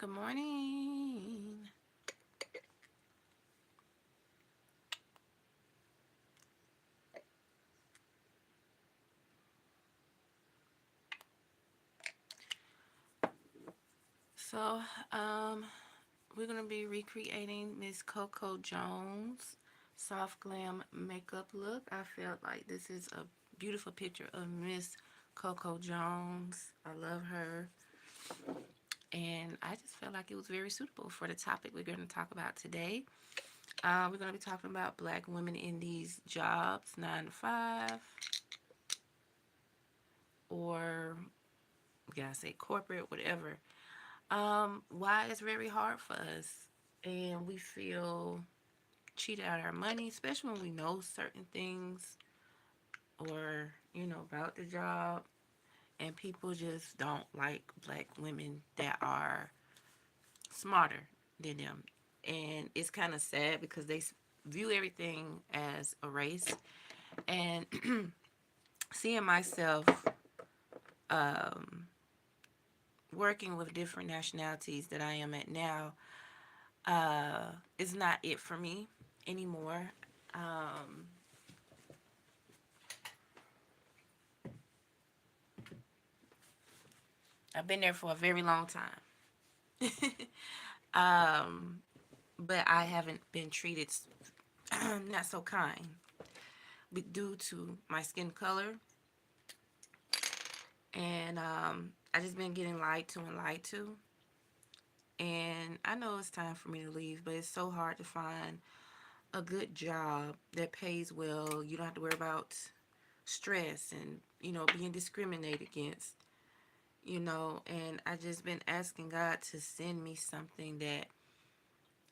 Good morning. So, um, we're gonna be recreating Miss Coco Jones' soft glam makeup look. I felt like this is a beautiful picture of Miss Coco Jones. I love her, and I just felt like it was very suitable for the topic we're going to talk about today. We're going to be talking about black women in these jobs, 9 to 5, or you gotta say corporate, whatever. Why it's very hard for us, and we feel cheated out of our money, especially when we know certain things or about the job, and people just don't like black women that are smarter than them, and it's kind of sad because they view everything as a race. And seeing myself um, working with different nationalities that I am at now is not it for me anymore. Um, I've been there for a very long time. um, but I haven't been treated not so kind, but due to my skin color. And I just been getting lied to and lied to. And I know it's time for me to leave, but it's so hard to find a good job that pays well. You don't have to worry about stress and, being discriminated against, and I just been asking God to send me something that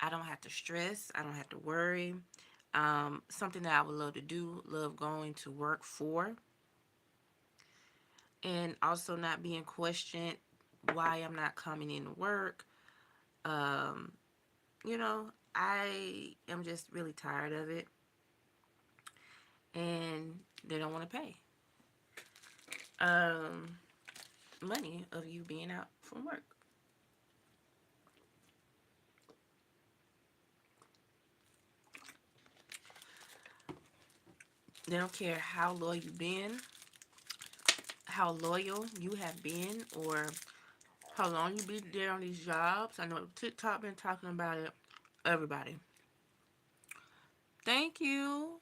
I don't have to stress, I don't have to worry. Something that I would love to do, love going to work for, and also not being questioned why I'm not coming in to work. Um, I am just really tired of it, and they don't want to pay um, money of you being out from work. They don't care how loyal you have been, or how long you been there on these jobs. I know TikTok been talking about it. Everybody. Thank you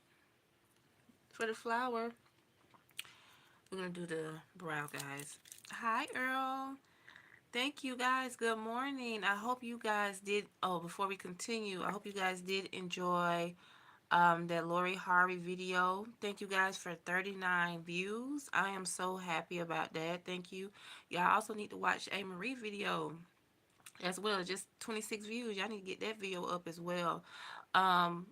for the flower. We're gonna do the brow, guys. Hi, Earl. Thank you, guys. Good morning. I hope you guys did. Oh, before we continue, I hope you guys did enjoy that Lori Harvey video. Thank you guys for 39 views. I am so happy about that. Thank you. Y'all also need to watch A Marie video as well. Just 26 views. Y'all need to get that video up as well.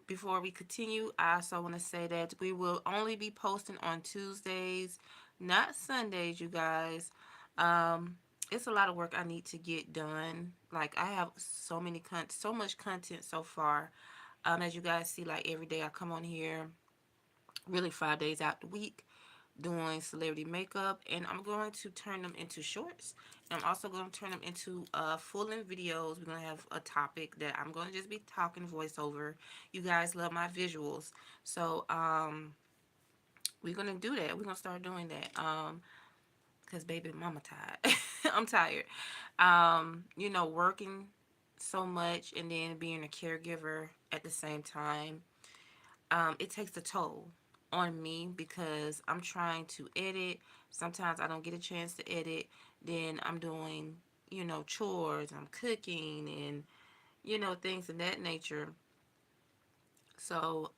Before we continue, I also want to say that we will only be posting on Tuesdays, not Sundays, you guys. Um, it's a lot of work I need to get done. Like, I have so much content so far. As you guys see, like, every day I come on here, really 5 days out the week, doing celebrity makeup, and I'm going to turn them into shorts. And I'm also going to turn them into full-length videos. We're going to have a topic that I'm going to just be talking voiceover. You guys love my visuals, so we're going to do that. We're going to start doing that because baby mama tired. I'm tired. Working so much and then being a caregiver at the same time, it takes a toll on me because I'm trying to edit. Sometimes I don't get a chance to edit. Then I'm doing, chores, I'm cooking, and, things of that nature. So,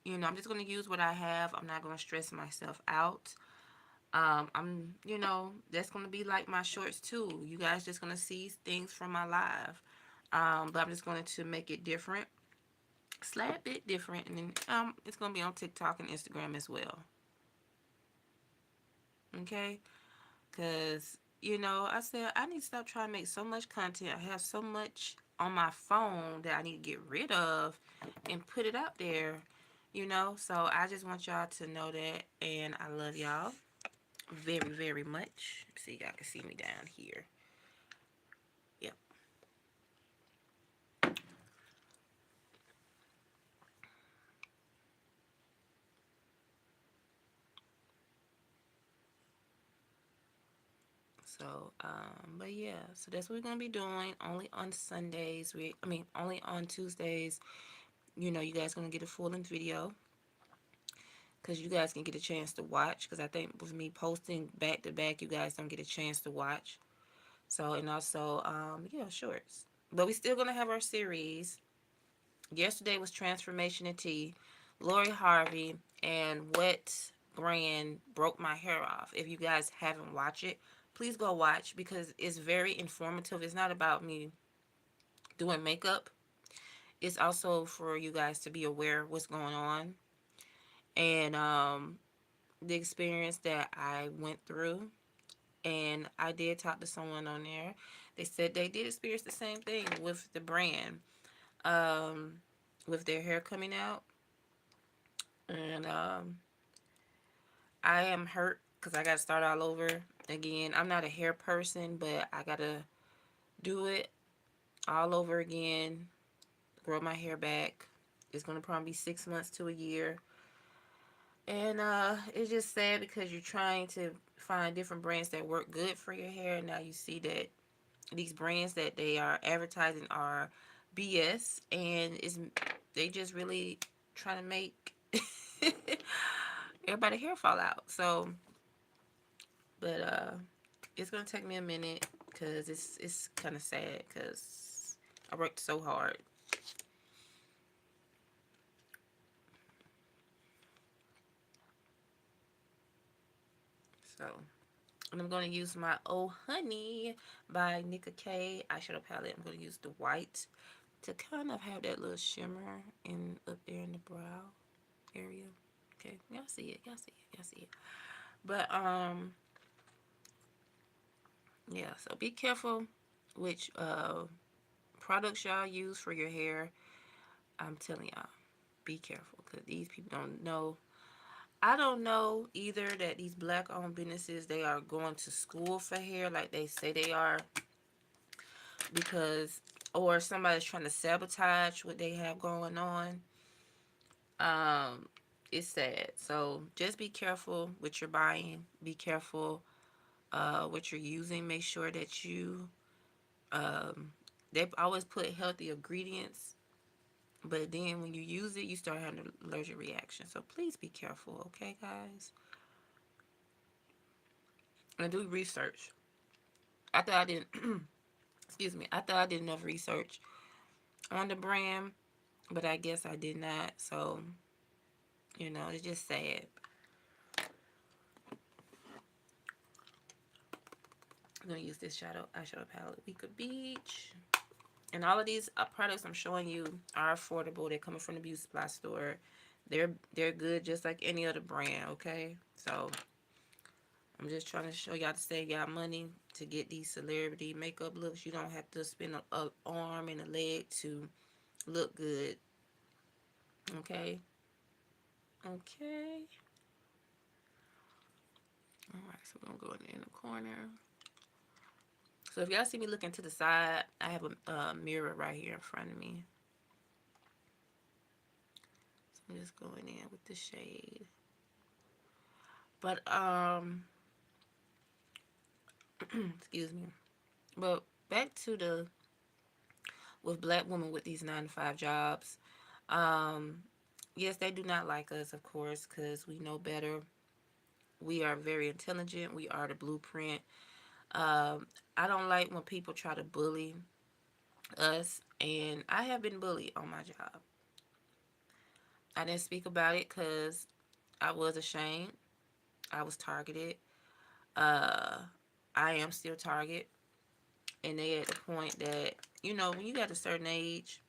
I'm just going to use what I have. I'm not going to stress myself out. That's going to be like my shorts too. You guys just going to see things from my live. But I'm just going to make it different, slap bit different, and then it's going to be on TikTok and Instagram as well. Okay? Because, I said I need to stop trying to make so much content. I have so much on my phone that I need to get rid of and put it out there. So I just want y'all to know that, and I love y'all very, very much. See, y'all can see me down here. Yep. So, but yeah, so that's what we're gonna be doing. Only on Sundays. Only on Tuesdays. You guys gonna get a full length video because you guys can get a chance to watch. Because I think with me posting back to back, you guys don't get a chance to watch. So, and also, yeah, shorts. But we still gonna have our series. Yesterday was Transformation in Tea, Lori Harvey, and what brand broke my hair off. If you guys haven't watched it, please go watch because it's very informative. It's not about me doing makeup. It's also for you guys to be aware of what's going on and the experience that I went through. And I did talk to someone on there. They said they did experience the same thing with the brand, um, with their hair coming out. And I am hurt because I got to start all over again. I'm not a hair person, but I got to do it all over again, grow my hair back. It's going to probably be 6 months to a year. And it's just sad because you're trying to find different brands that work good for your hair. And now you see that these brands that they are advertising are BS. And they just really trying to make everybody hair fall out. So, but it's gonna take me a minute because it's kind of sad because I worked so hard. So, and I'm gonna use my Oh Honey by Nicka K eyeshadow palette. I'm gonna use the white to kind of have that little shimmer in up there in the brow area. Okay, y'all see it, y'all see it, y'all see it. But yeah. So be careful which products y'all use for your hair. I'm telling y'all, be careful because these people don't know. I don't know either that these black owned businesses they are going to school for hair like they say they are because or somebody's trying to sabotage what they have going on. Um it's sad. So just be careful what you're buying. Be careful what you're using. Make sure that you they always put healthy ingredients, but then when you use it, you start having an allergic reaction. So please be careful, okay, guys? And do research. I thought I didn't. Excuse me. I thought I did enough research on the brand, but I guess I did not. So it's just sad. I'm gonna use this eyeshadow palette, Weeka Beach. And all of these products I'm showing you are affordable. They're coming from the beauty supply store. They're good just like any other brand. Okay, so I'm just trying to show y'all to save y'all money to get these celebrity makeup looks. You don't have to spend a arm and a leg to look good. Okay. Okay. All right. So we're gonna go in the corner. So if y'all see me looking to the side, I have a mirror right here in front of me. So I'm just going in with the shade. But excuse me. But back to the with black women with these 9 to 5 jobs. Um, yes, they do not like us, of course, because we know better. We are very intelligent. We are the blueprint. Um, I don't like when people try to bully us, and I have been bullied on my job. I didn't speak about it because I was ashamed. I was targeted. Uh, I am still target, and they at the point that when you got a certain age,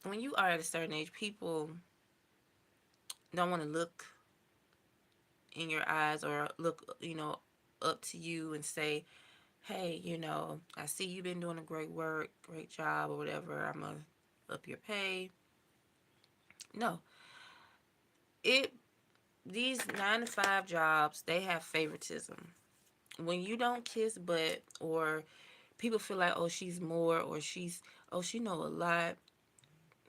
when you are at a certain age, people don't want to look in your eyes or look, up to you and say, hey, I see you've been doing a great work, great job, or whatever. I'm going to up your pay. No. It These 9 to 5 jobs, they have favoritism. When you don't kiss butt or people feel like, oh, she's more or she know a lot.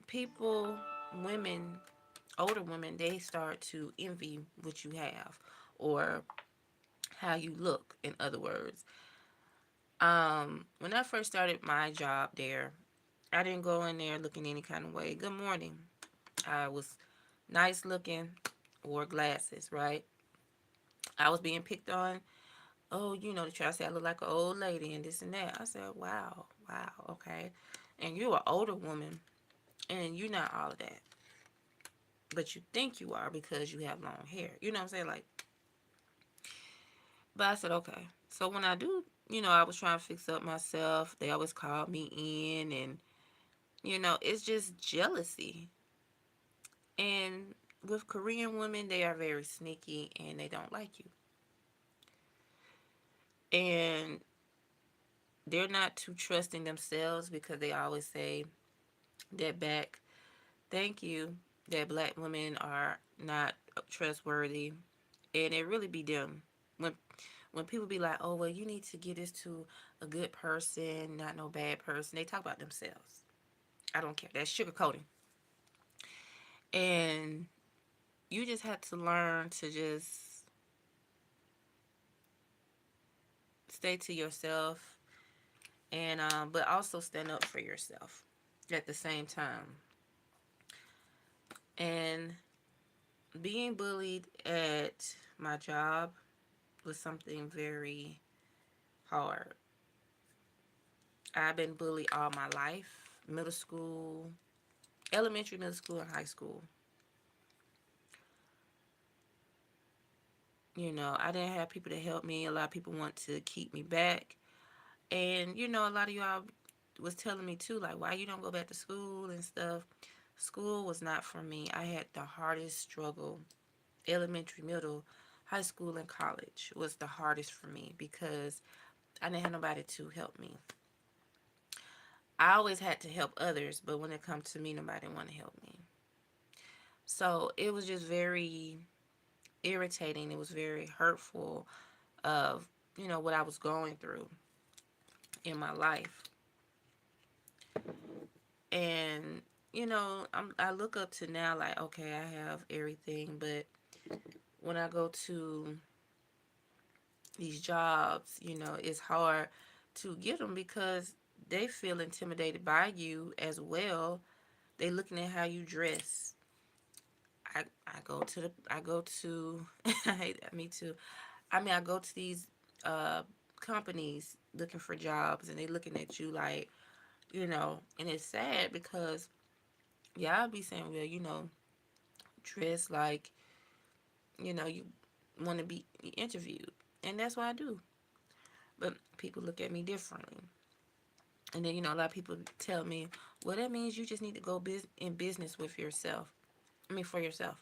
People, women, older women, they start to envy what you have or how you look, in other words. When I first started my job there, I didn't go in there looking any kind of way. Good morning. I was nice looking, wore glasses, right? I was being picked on. Oh, they try to say I look like an old lady and this and that. I said, wow, wow, okay. And you're an older woman, and you're not all of that. But you think you are because you have long hair. You know what I'm saying? Like, but I said, okay. So when I do, I was trying to fix up myself. They always called me in, and, it's just jealousy. And with Korean women, they are very sneaky and they don't like you. And they're not too trusting themselves because they always say that back, thank you, that black women are not trustworthy. And it really be them. When when people be like, oh, well, you need to get this to a good person, not no bad person, they talk about themselves. I don't care. That's sugarcoating. And you just have to learn to just stay to yourself, and but also stand up for yourself at the same time. And being bullied at my job was something very hard. I've been bullied all my life, middle school, elementary, middle school, and high school. I didn't have people to help me. A lot of people want to keep me back. And, a lot of y'all was telling me too, like, why you don't go back to school and stuff. School was not for me. I had the hardest struggle. Elementary, middle, high school, and college was the hardest for me because I didn't have nobody to help me. I always had to help others, but when it comes to me, nobody want to help me. So it was just very irritating. It was very hurtful of, what I was going through in my life. And, I look up to now like, okay, I have everything, but when I go to these jobs, it's hard to get them because they feel intimidated by you as well. They looking at how you dress. I go to I hate that, me too. I mean, I go to these uh companies looking for jobs, and they looking at you like, and it's sad because, yeah, I'll be saying, well, dress like, you want to be interviewed, and that's what I do. But people look at me differently. And then, a lot of people tell me, well, that means you just need to go in business with yourself. I mean, for yourself.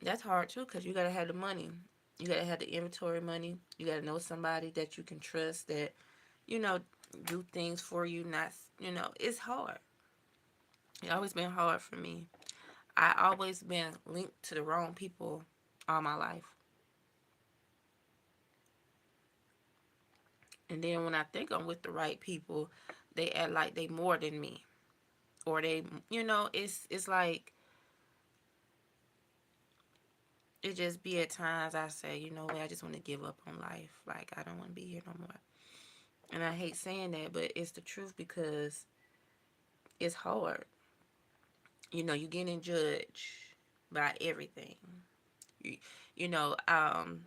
That's hard too because you got to have the money. You got to have the inventory money. You got to know somebody that you can trust that, you know, do things for you. Not, it's hard. It's always been hard for me. I always been linked to the wrong people all my life. And then when I think I'm with the right people, they act like they more than me. Or they, it's like, it just be at times I say, what, I just want to give up on life. Like, I don't want to be here no more. And I hate saying that, but it's the truth because it's hard. You getting judged by everything. You, you know, um,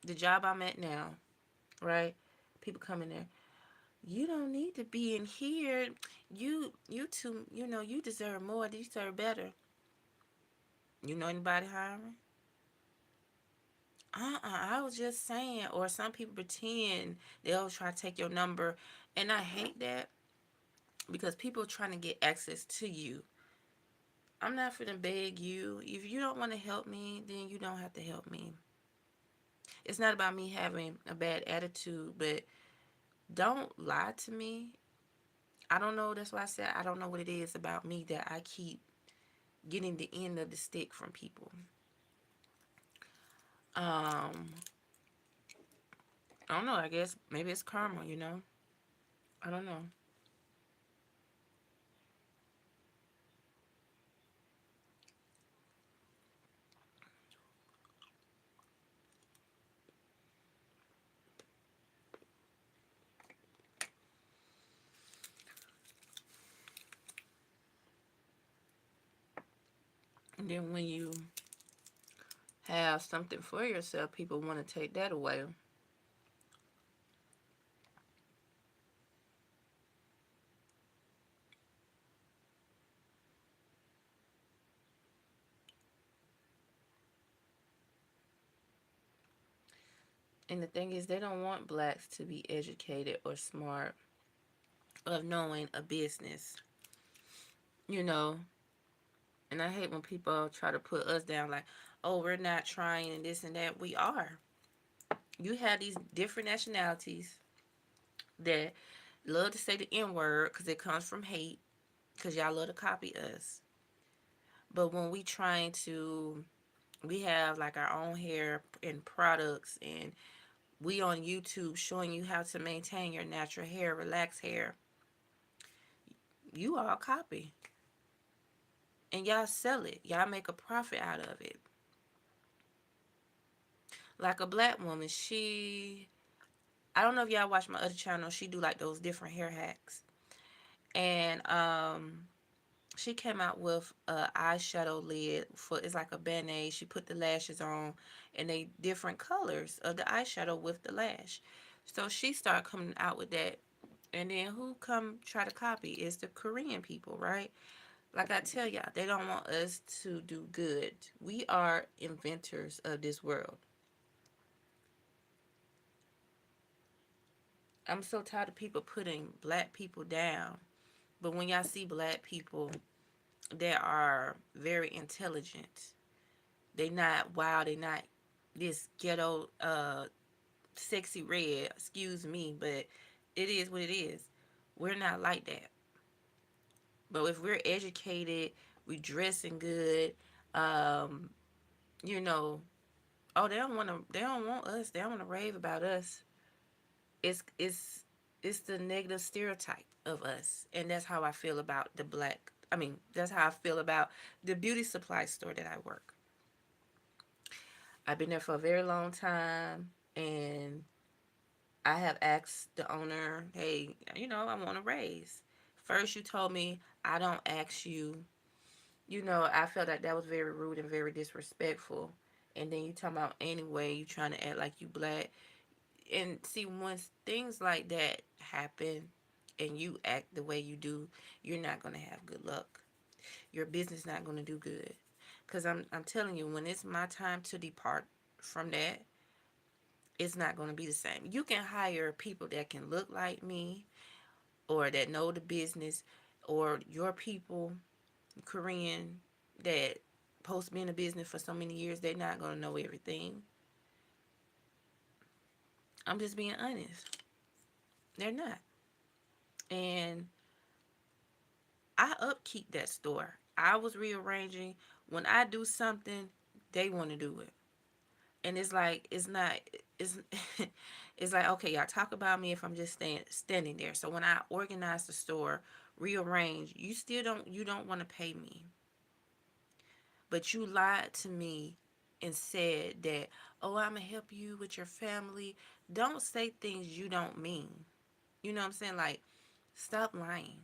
the job I'm at now, right? People come in there. You don't need to be in here. You two, you deserve more. You deserve better. You know anybody hiring? I was just saying. Or some people pretend they'll try to take your number, and I hate that because people are trying to get access to you. I'm not finna beg you. If you don't want to help me, then you don't have to help me. It's not about me having a bad attitude, but don't lie to me. I don't know. That's why I said I don't know what it is about me that I keep getting the end of the stick from people. Um, I don't know. I guess maybe it's karma. I don't know. Then when you have something for yourself, people want to take that away. And the thing is, they don't want blacks to be educated or smart of knowing a business, you know. And I hate when people try to put us down like, oh, we're not trying and this and that. We are. You have these different nationalities that love to say the N word because it comes from hate, because y'all love to copy us. But when we trying to, we have like our own hair and products, and we on YouTube showing you how to maintain your natural hair, relaxed hair, you all copy. And y'all sell it. Y'all make a profit out of it. Like a black woman, I don't know if y'all watch my other channel. She do like those different hair hacks. And she came out with a eyeshadow lid for, it's like a band-aid. She put the lashes on and they different colors of the eyeshadow with the lash. So she started coming out with that. And then who come try to copy is the Korean people, right? Like I tell y'all, they don't want us to do good. We are inventors of this world. I'm so tired of people putting black people down. But when y'all see black people that are very intelligent, they not wild, they not this ghetto sexy red, excuse me, but it is what it is. We're not like that. But if we're educated, we dressing good, um, you know, oh they don't want us, they don't want to rave about us. It's it's it's the negative stereotype of us. And that's how I feel about the black, I mean, that's how I feel about the beauty supply store that I work. I've been there for a very long time, and I have asked the owner, hey, I want a raise. First, you told me I don't ask you. I felt like that was very rude and very disrespectful. And then you talking about anyway, you trying to act like you black. And see, once things like that happen and you act the way you do, you're not going to have good luck. Your business not going to do good. Because I'm telling you, when it's my time to depart from that, it's not going to be the same. You can hire people that can look like me or that know the business, or your people, Korean, that post me in the business for so many years, they're not going to know everything. I'm just being honest. They're not. And I upkeep that store. I was rearranging. When I do something, they want to do it. And it's like, it's not, it's it's like, okay, y'all talk about me if I'm just standing there. So when I organize the store, rearrange, you don't want to pay me. But you lied to me and said that, oh, I'm gonna help you with your family. Don't say things you don't mean. You know what I'm saying? Like, stop lying.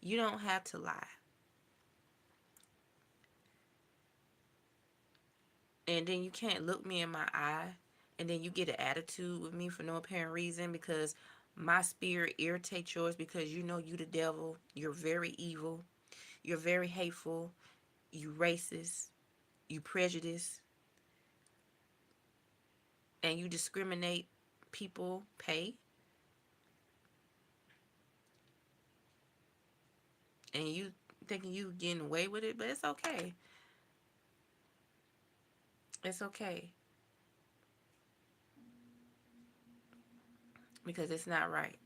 You don't have to lie. And then you can't look me in my eye, and then you get an attitude with me for no apparent reason, because my spirit irritates yours, because you the devil. You're very evil. You're very hateful. You racist. You prejudice. And you discriminate people pay. And you thinking you getting away with it, but it's okay. It's okay. Because it's not right.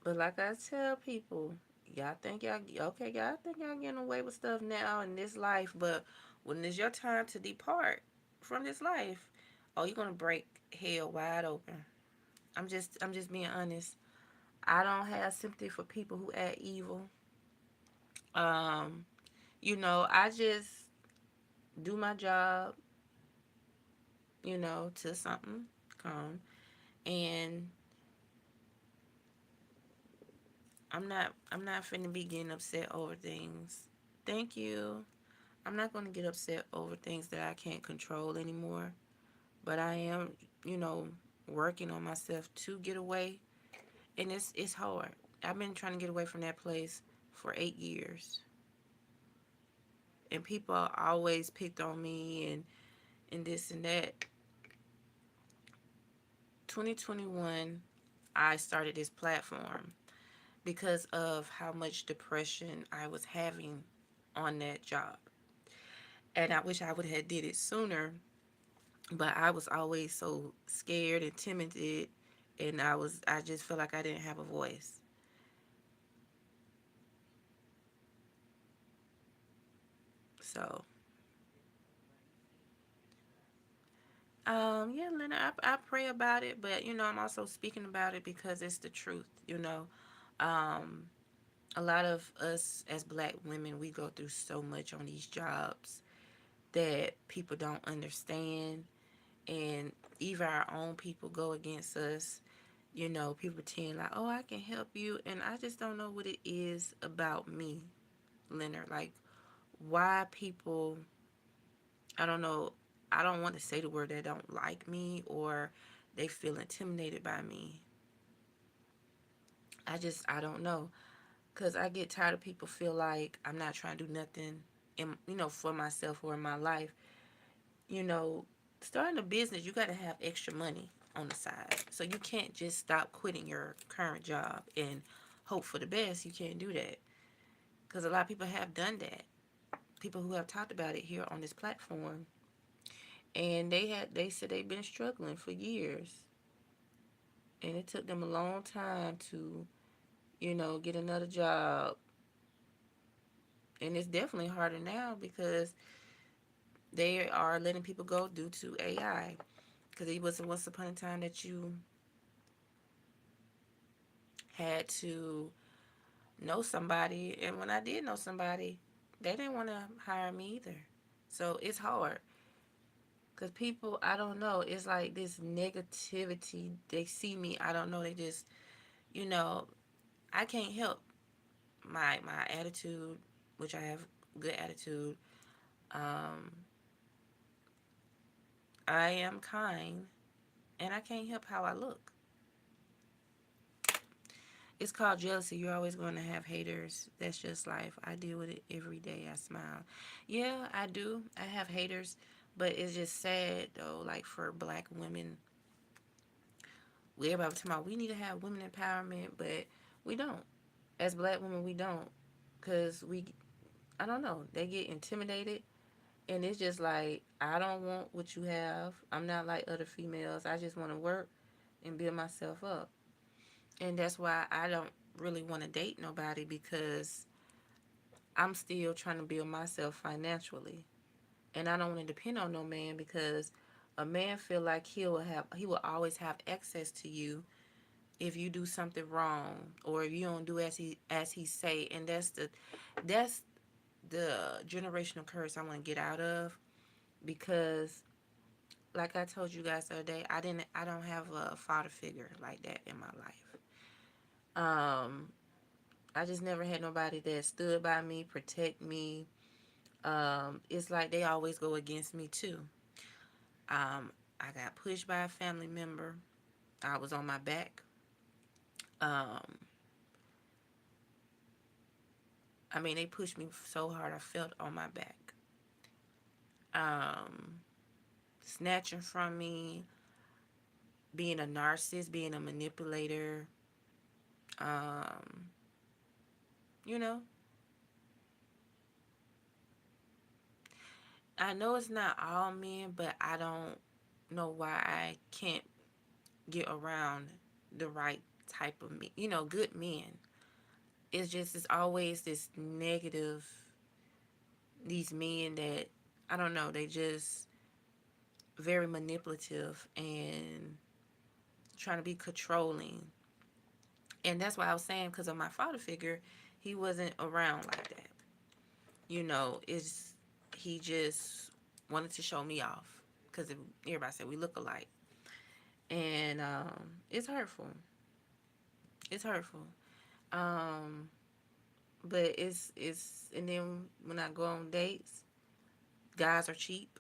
But like I tell people, y'all think y'all getting away with stuff now in this life, but when it's your time to depart from this life, oh, you're gonna break hell wide open. I'm just being honest. I don't have sympathy for people who act evil. Um, I just do my job, to something calm. And I'm not finna be getting upset over things. Thank you. I'm not gonna get upset over things that I can't control anymore. But I am, you know, working on myself to get away. And it's hard. I've been trying to get away from that place for 8 years. And people always picked on me and this and that. 2021, I started this platform because of how much depression I was having on that job. And I wish I would have did it sooner, but I was always so scared and timid, and I just felt like I didn't have a voice. So, yeah, Leonard, I pray about it, but I'm also speaking about it because it's the truth. Um, a lot of us as black women, we go through so much on these jobs that people don't understand, and even our own people go against us. People pretend like, oh, I can help you, and I just don't know what it is about me, Leonard. Like, why people, I don't know, I don't want to say the word, they don't like me or they feel intimidated by me. I don't know. Because I get tired of people feel like I'm not trying to do nothing for myself or in my life. You know, Starting a business, you got to have extra money on the side. So you can't just stop quitting your current job and hope for the best. You can't do that. Because a lot of people have done that. People who have talked about it here on this platform. And they said they've been struggling for years. And it took them a long time to, get another job. And it's definitely harder now because they are letting people go due to AI. Because it wasn't once upon a time that you had to know somebody. And when I did know somebody, they didn't want to hire me either. So it's hard. Because people, I don't know, it's like this negativity. They see me, I don't know, they just, you know, I can't help my attitude, which I have good attitude. Um, I am kind, and I can't help how I look. It's called jealousy. You're always going to have haters. That's just life. I deal with it every day. I smile. Yeah, I do. I have haters, but it's just sad though. Like for black women, everybody talking about we need to have women empowerment, but we don't. As black women, we don't, cause I don't know. They get intimidated, and it's just like I don't want what you have. I'm not like other females. I just want to work and build myself up. And that's why I don't really want to date nobody because I'm still trying to build myself financially. And I don't want to depend on no man because a man feel like he will always have access to you if you do something wrong or if you don't do as he say. And that's the generational curse I want to get out of because like I told you guys the other day, I don't have a father figure like that in my life. Um I just never had nobody that stood by me, protect me. It's like they always go against me too. I got pushed by a family member. I was on my back. Um, they pushed me so hard I felt on my back. Um, Snatching from me, being a narcissist, being a manipulator. Um, you know, I know it's not all men, but I don't know why I can't get around the right type of men, good men. It's always this negative, these men that, I don't know, they just very manipulative and trying to be controlling. And that's why I was saying, because of my father figure, he wasn't around like that. It's he just wanted to show me off. because everybody said we look alike, and it's hurtful. It's hurtful. Um, but it's and then when I go on dates, guys are cheap.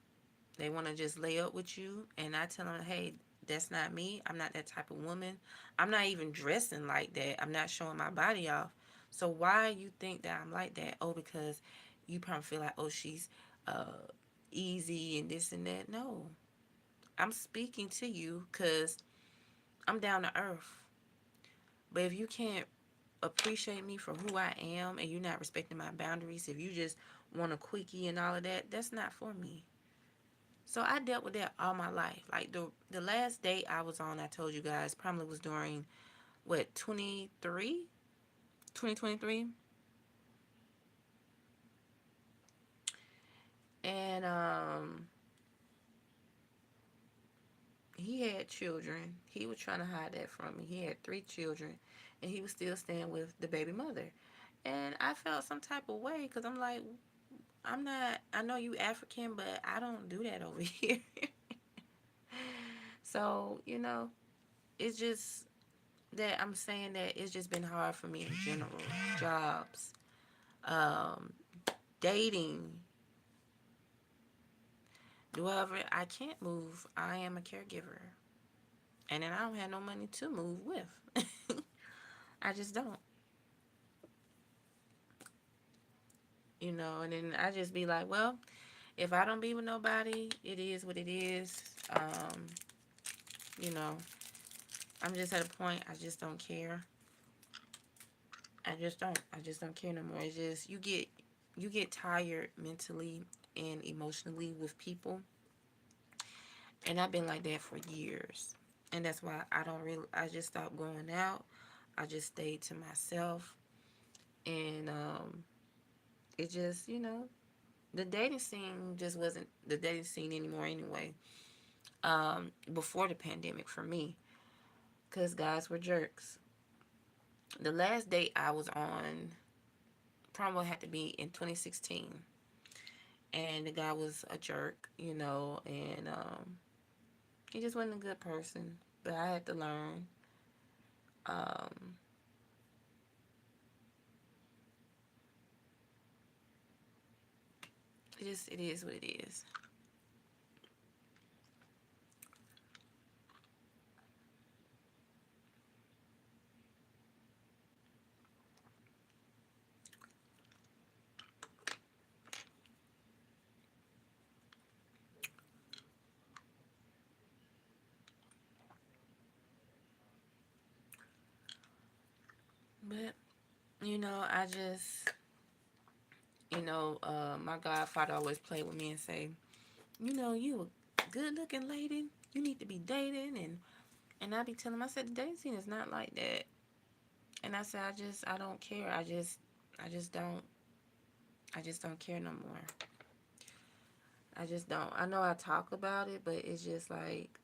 They want to just lay up with you, and I tell them, hey, that's not me. I'm not that type of woman. I'm not even dressing like that. I'm not showing my body off. So why you think that I'm like that? Oh, because you probably feel like, oh, she's uh easy and this and that. No, I'm speaking to you because I'm down to earth. But if you can't appreciate me for who I am and you're not respecting my boundaries, if you just want a quickie and all of that, that's not for me. So I dealt with that all my life. Like the last date I was on, I told you guys, probably was during what, 2023, and he had children. He was trying to hide that from me. He had 3 children, and he was still staying with the baby mother. And I felt some type of way because I'm like, I'm not. I know you African, but I don't do that over here. So it's just that I'm saying that it's just been hard for me in general. Jobs, um, dating. However, I can't move. I am a caregiver, and then I don't have no money to move with. I just don't. And then I just be like, well, if I don't be with nobody, it is what it is. You know, I'm just at a point I just don't care. I just don't. I just don't care no more. It's just you get tired mentally and emotionally with people, and I've been like that for years. And that's why I just stopped going out. I just stayed to myself, and it just the dating scene just wasn't the dating scene anymore anyway. Before the pandemic for me, because guys were jerks. The last date I was on probably had to be in 2016, and the guy was a jerk, and he just wasn't a good person. But I had to learn. Um, it is what it is. But I just my godfather always played with me and say, you a good looking lady. You need to be dating, and I be telling him, I said the dating scene is not like that. And I said, I don't care. I just don't care no more. I just don't. I know I talk about it, but it's just like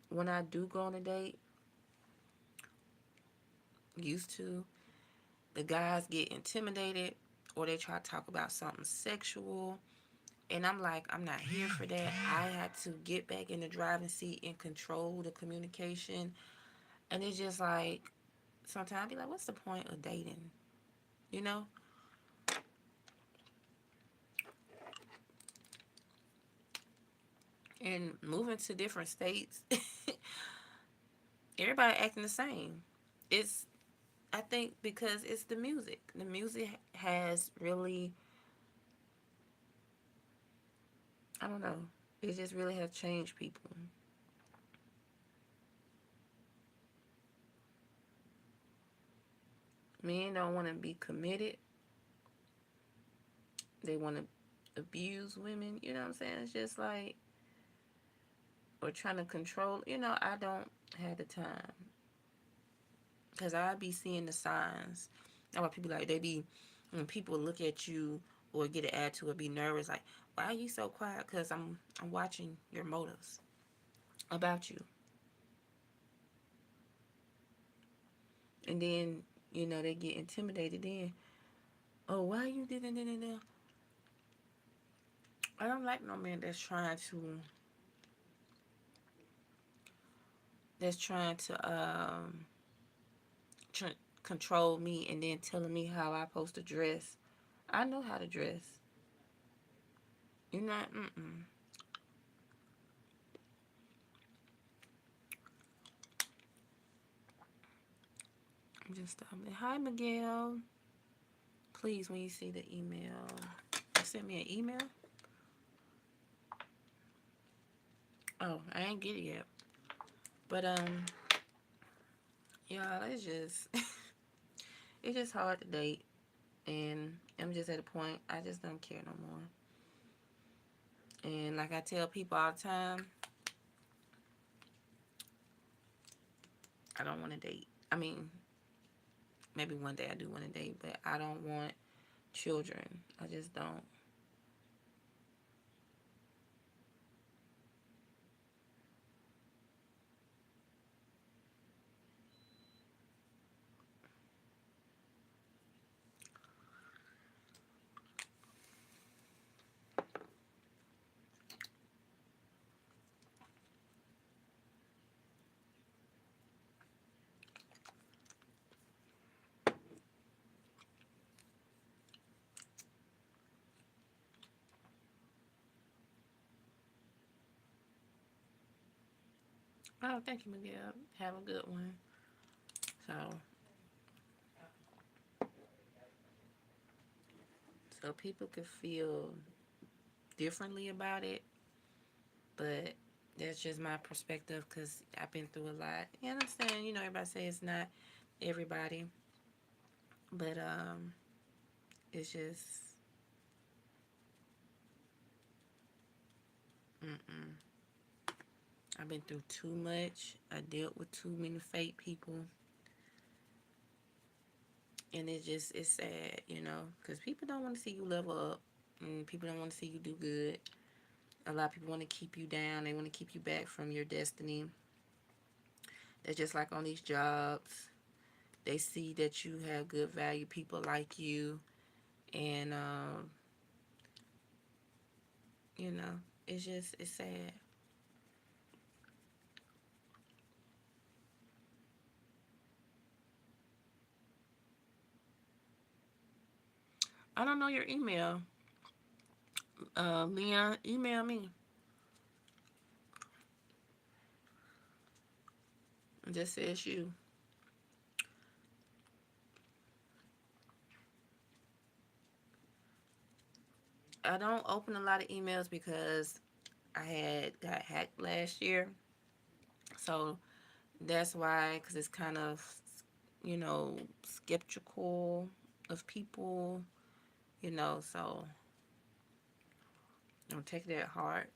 when I do go on a date, used to, the guys get intimidated or they try to talk about something sexual. And I'm like, I'm not here for that. I had to get back in the driving seat and control the communication. And it's just like, sometimes I be like, what's the point of dating? You know? And moving to different states, everybody acting the same. It's, I think, because it's the music. The music has really, I don't know, it just really has changed people. Men don't want to be committed. They want to abuse women. You know what I'm saying? It's just like, or trying to control. I don't have the time. Because I be seeing the signs. That's why people like, when people look at you or get an attitude or be nervous, like, why are you so quiet? Because I'm watching your motives about you. And then, they get intimidated then. Oh, why you did it? I don't like no man that's trying to that's trying to tr- control me and then telling me how I'm supposed to dress. I know how to dress. You're not. Mm-mm. I'm just hi, Miguel. Please, when you see the email, send me an email. Oh, I ain't get it yet. But y'all, it's just it's just hard to date, and I'm just at a point I just don't care no more. And like I tell people all the time, I don't want to date. I mean, maybe one day I do want to date, but I don't want children. I just don't. Oh, thank you, Miguel. Have a good one. So people could feel differently about it, but that's just my perspective because I've been through a lot. You understand? You know, everybody say it's not everybody, but it's just mm-mm. I've been through too much. I dealt with too many fake people, and it's sad, you know, because people don't want to see you level up, and people don't want to see you do good. A lot of people want to keep you down. They want to keep you back from your destiny. They're just like on these jobs. They see that you have good value. People like you, and you know, it's sad. I don't know your email. Leon, email me. It just says you. I don't open a lot of emails because I had got hacked last year, so that's why. Because it's kind of, you know, skeptical of people, you know. So don't take that hard.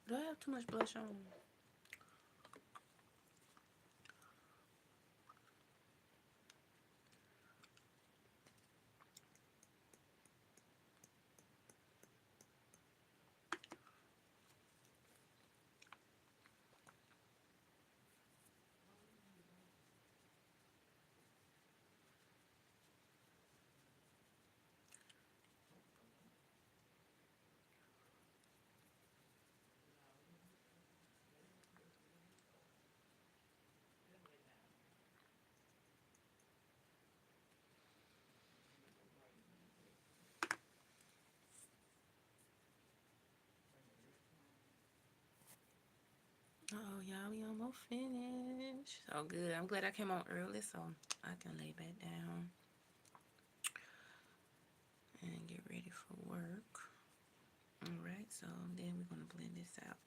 Do I have too much blush on? y'all, we almost finished. So good. I'm glad I came on early so I can lay back down and get ready for work. All right, so then we're going to blend this out.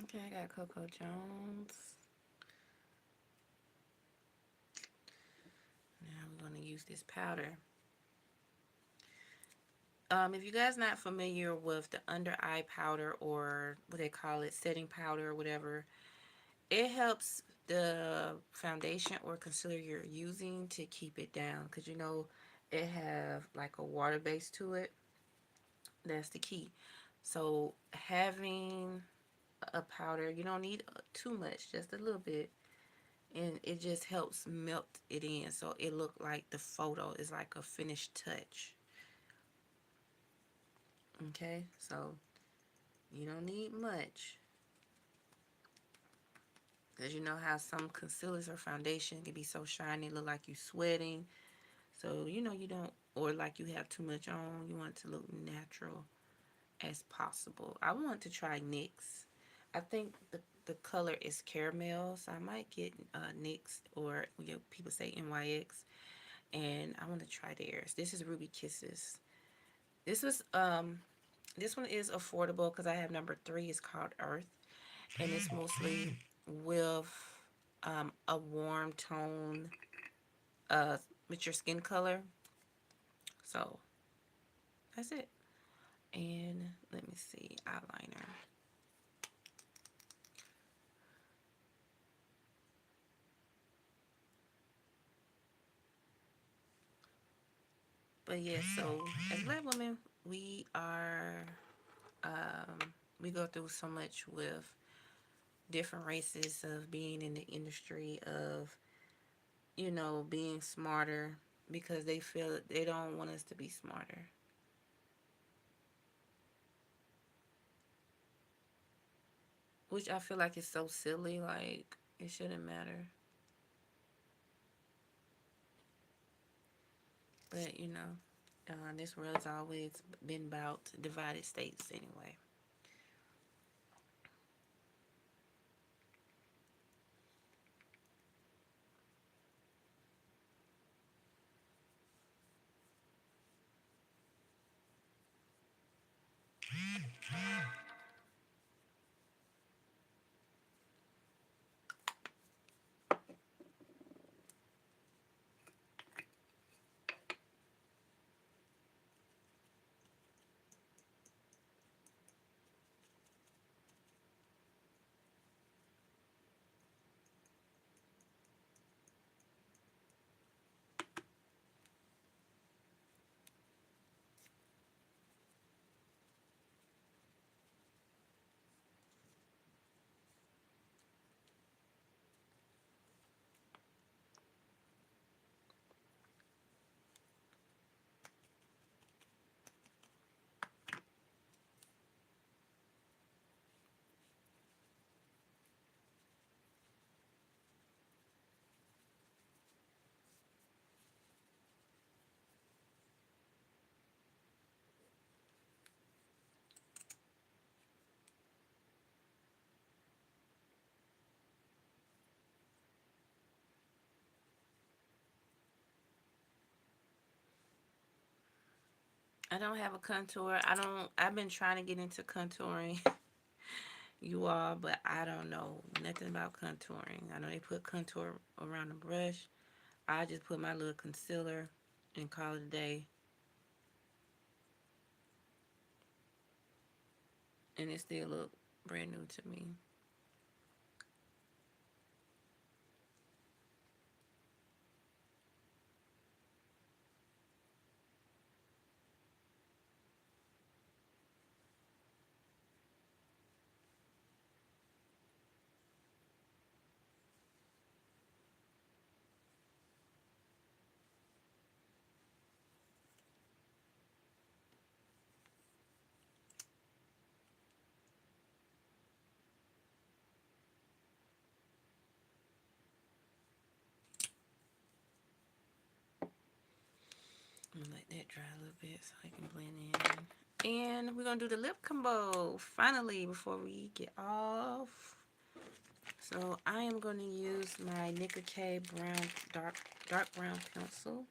Okay, I got Coco Jones. Now we're going to use this powder. If you guys not familiar with the under eye powder or what they call it, setting powder or whatever, it helps the foundation or concealer you're using to keep it down because it have like a water base to it. That's the key. So having a powder, you don't need too much, just a little bit, and it just helps melt it in so it look like the photo is like a finished touch. Okay, so you don't need much because you know how some concealers or foundation can be so shiny, look like you sweating. So you don't, or like you have too much on. You want it to look natural as possible. I want to try NYX. I think the color is caramel, so I might get NYX, or people say NYX, and I want to try theirs. This is Ruby Kisses. This was this one is affordable because I have number 3. It's called Earth, and it's mostly with a warm tone uh, with your skin color. So that's it. And let me see, eyeliner. But yeah, so as Black women, we are we go through so much with different races of being in the industry of being smarter because they feel they don't want us to be smarter, which I feel like is so silly. Like it shouldn't matter, but this world has always been about divided states anyway. I don't have a contour. I've been trying to get into contouring, you all, but I don't know nothing about contouring. I know they put contour around the brush. I just put my little concealer and call it a day. And it still look brand new to me. I'm gonna let that dry a little bit so I can blend in. And we're gonna do the lip combo finally before we get off. So I am gonna use my Nicka K brown dark brown pencil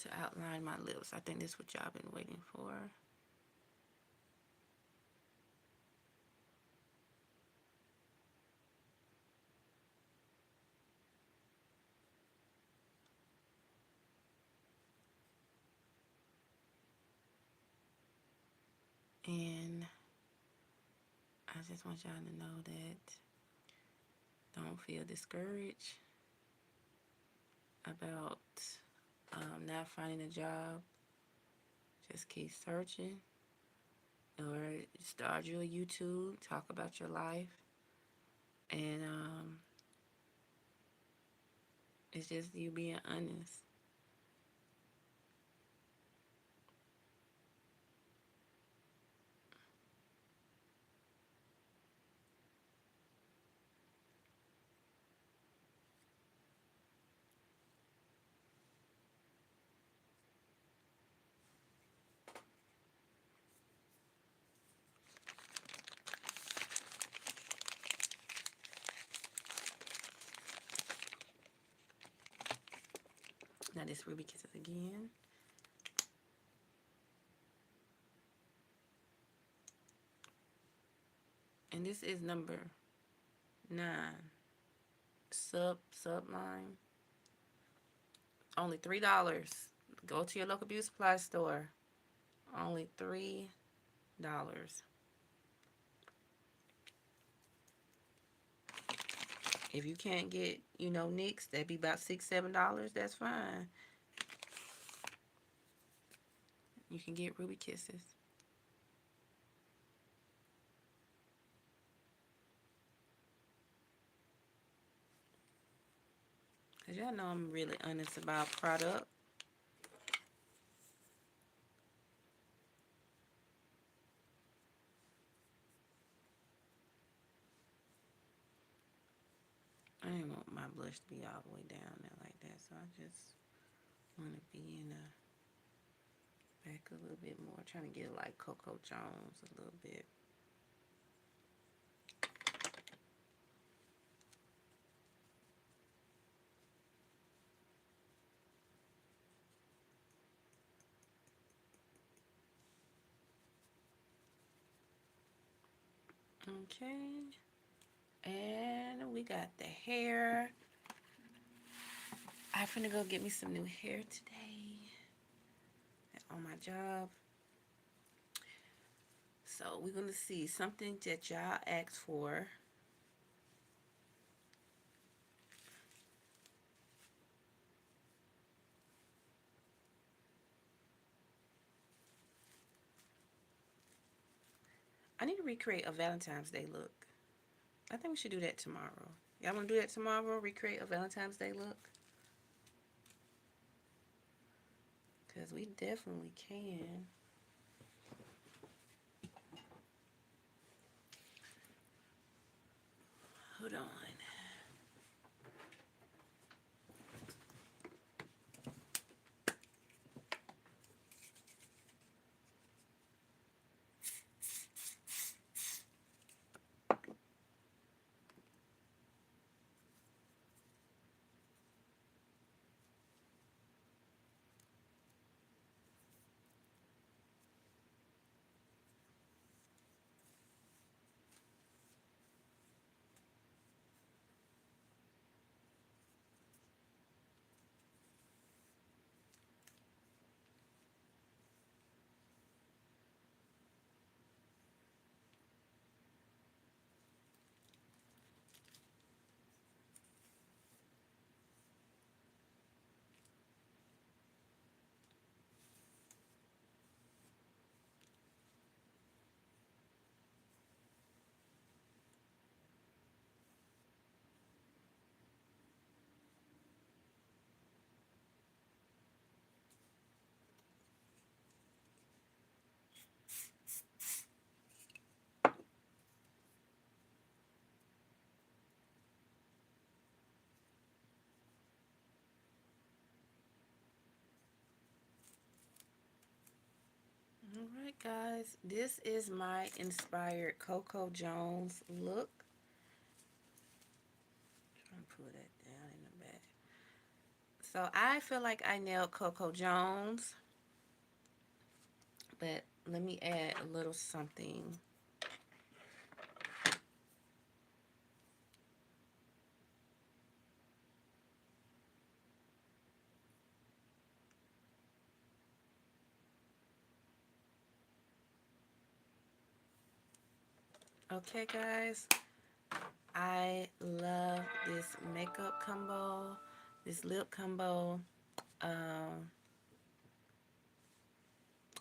to outline my lips. I think this is what y'all been waiting for. And I just want y'all to know that don't feel discouraged about not finding a job. Just keep searching, or start your YouTube, talk about your life, and it's just you being honest. Now this Ruby Kisses again. And this is number 9. Subline. Only $3. Go to your local beauty supply store. Only $3. If you can't get, NYX, that'd be about $6, $7. That's fine. You can get Ruby Kisses. Cause y'all know I'm really honest about product. I didn't want my blush to be all the way down there like that, so I just want to be in the back a little bit more, trying to get like Coco Jones a little bit. Okay, and we got the hair. I'm finna go get me some new hair today on my job. So we're gonna see something that y'all asked for. I need to recreate a Valentine's Day look. I think we should do that tomorrow. Y'all wanna do that tomorrow? Recreate a Valentine's Day look? Because we definitely can. Hold on. All right, guys. This is my inspired Coco Jones look. Trying to pull that down in the back. So I feel like I nailed Coco Jones, but let me add a little something. Okay, guys. I love this makeup combo, this lip combo. Um,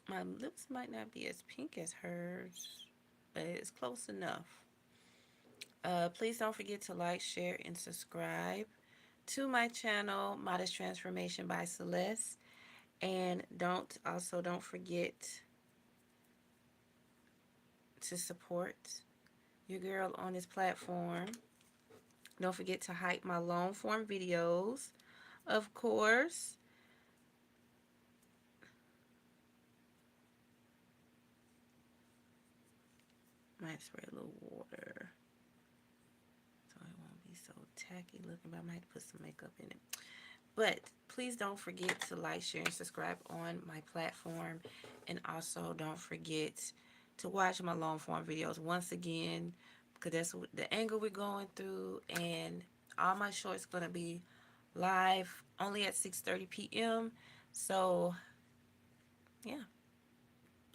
my lips might not be as pink as hers, but it's close enough. Please don't forget to like, share, and subscribe to my channel, Modest Transformation by Celeste. And don't forget to support your girl on this platform. Don't forget to hype my long form videos, of course. Might spray a little water so it won't be so tacky looking, but I might put some makeup in it. But please don't forget to like, share, and subscribe on my platform. And also don't forget to watch my long form videos once again, because that's the angle we're going through. And all my shorts going to be live only at 6:30 p.m. So, yeah.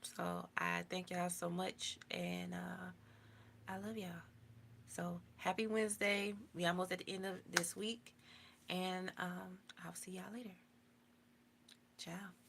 So, I thank y'all so much. And I love y'all. So, happy Wednesday. We almost at the end of this week. And I'll see y'all later. Ciao.